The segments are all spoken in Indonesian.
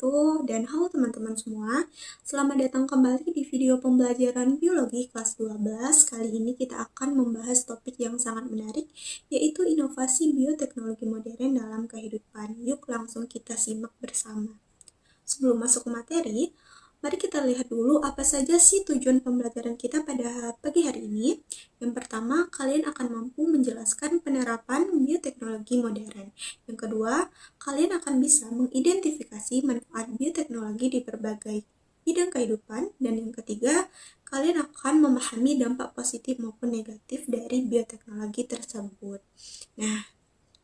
wabarakatuh. Dan halo teman-teman semua, selamat datang kembali di video pembelajaran biologi kelas 12. Kali ini kita akan membahas topik yang sangat menarik, yaitu inovasi bioteknologi modern dalam kehidupan. Yuk langsung kita simak bersama. Sebelum masuk ke materi, mari kita lihat dulu apa saja sih tujuan pembelajaran kita pada pagi hari ini. Yang pertama, kalian akan mampu menjelaskan penerapan bioteknologi modern. Yang kedua, kalian akan bisa mengidentifikasi manfaat bioteknologi di berbagai bidang kehidupan. Dan yang ketiga, kalian akan memahami dampak positif maupun negatif dari bioteknologi tersebut. Nah,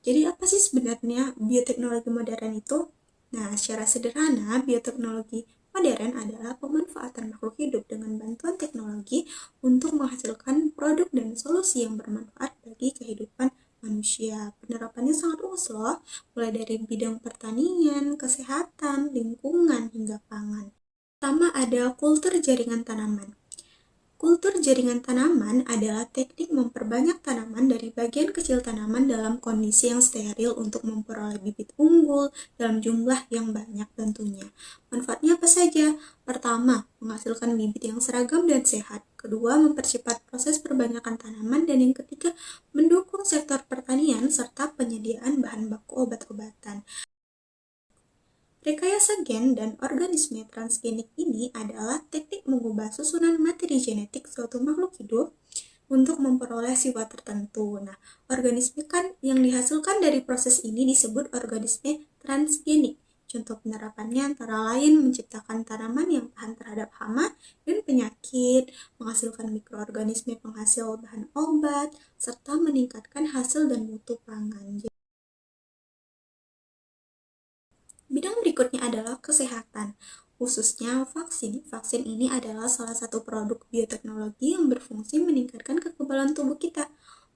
jadi apa sih sebenarnya bioteknologi modern itu? Nah, secara sederhana, bioteknologi modern adalah pemanfaatan makhluk hidup dengan bantuan teknologi untuk menghasilkan produk dan solusi yang bermanfaat bagi kehidupan manusia. Penerapannya sangat luas loh, mulai dari bidang pertanian, kesehatan, lingkungan, hingga pangan. Pertama ada kultur jaringan tanaman. Kultur jaringan tanaman adalah teknik memperbanyak tanaman dari bagian kecil tanaman dalam kondisi yang steril untuk memperoleh bibit unggul dalam jumlah yang banyak tentunya. Manfaatnya apa saja? Pertama, menghasilkan bibit yang seragam dan sehat. Kedua, mempercepat proses perbanyakan tanaman. Dan yang ketiga, mendukung sektor pertanian serta penyediaan bahan baku obat-obatan. Rekayasa gen dan organisme transgenik ini adalah teknik mengubah susunan materi genetik suatu makhluk hidup untuk memperoleh sifat tertentu. Nah, organisme kan yang dihasilkan dari proses ini disebut organisme transgenik. Contoh penerapannya antara lain menciptakan tanaman yang tahan terhadap hama dan penyakit, menghasilkan mikroorganisme penghasil bahan obat, serta meningkatkan hasil dan mutu pangan. Bidang berikutnya adalah kesehatan, khususnya vaksin. Vaksin ini adalah salah satu produk bioteknologi yang berfungsi meningkatkan kekebalan tubuh kita.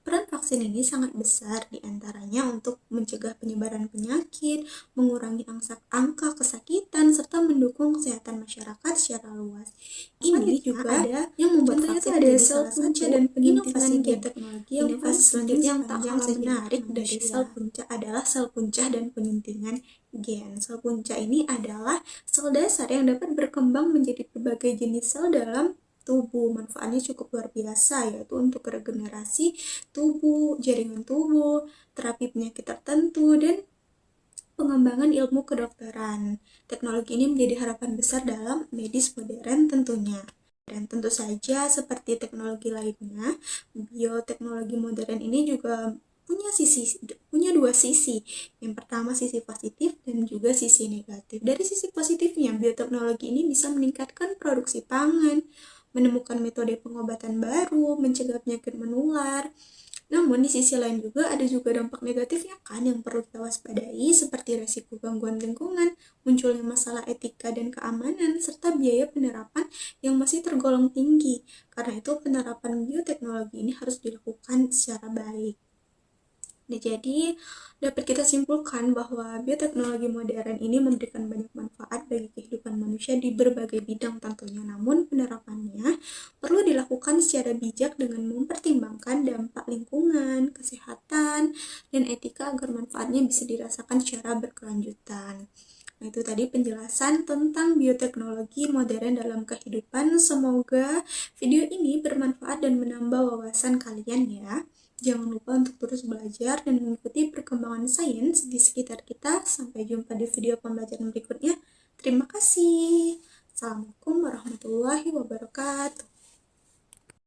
Peran vaksin ini sangat besar, diantaranya untuk mencegah penyebaran penyakit, mengurangi angka kesakitan, serta mendukung kesehatan masyarakat secara luas. Ini juga ada yang membuat vaksin menjadi salah satu dan inovasi bioteknologi yang selanjutnya yang tak kalah menarik dari sel punca adalah sel punca dan penyuntingan gen. Sel punca ini adalah sel dasar yang dapat berkembang menjadi berbagai jenis sel dalam tubuh. Manfaatnya cukup luar biasa, yaitu untuk regenerasi tubuh, jaringan tubuh, terapi penyakit tertentu, dan pengembangan ilmu kedokteran. Teknologi ini menjadi harapan besar dalam medis modern tentunya. Dan tentu saja seperti teknologi lainnya, bioteknologi modern ini juga punya dua sisi. Yang pertama sisi positif dan juga sisi negatif. Dari sisi positifnya, bioteknologi ini bisa meningkatkan produksi pangan, menemukan metode pengobatan baru, mencegah penyakit menular. Namun di sisi lain juga ada juga dampak negatifnya kan yang perlu kita waspadai, seperti resiko gangguan lingkungan, munculnya masalah etika dan keamanan, serta biaya penerapan yang masih tergolong tinggi. Karena itu penerapan bioteknologi ini harus dilakukan secara baik. Nah, jadi dapat kita simpulkan bahwa bioteknologi modern ini memberikan banyak manfaat bagi kehidupan manusia di berbagai bidang tentunya. Namun penerapannya perlu dilakukan secara bijak dengan mempertimbangkan dampak lingkungan, kesehatan, dan etika agar manfaatnya bisa dirasakan secara berkelanjutan. Nah, itu tadi penjelasan tentang bioteknologi modern dalam kehidupan. Semoga video ini bermanfaat dan menambah wawasan kalian ya. Jangan lupa untuk terus belajar dan mengikuti perkembangan sains di sekitar kita. Sampai jumpa di video pembelajaran berikutnya. Terima kasih. Assalamualaikum warahmatullahi wabarakatuh.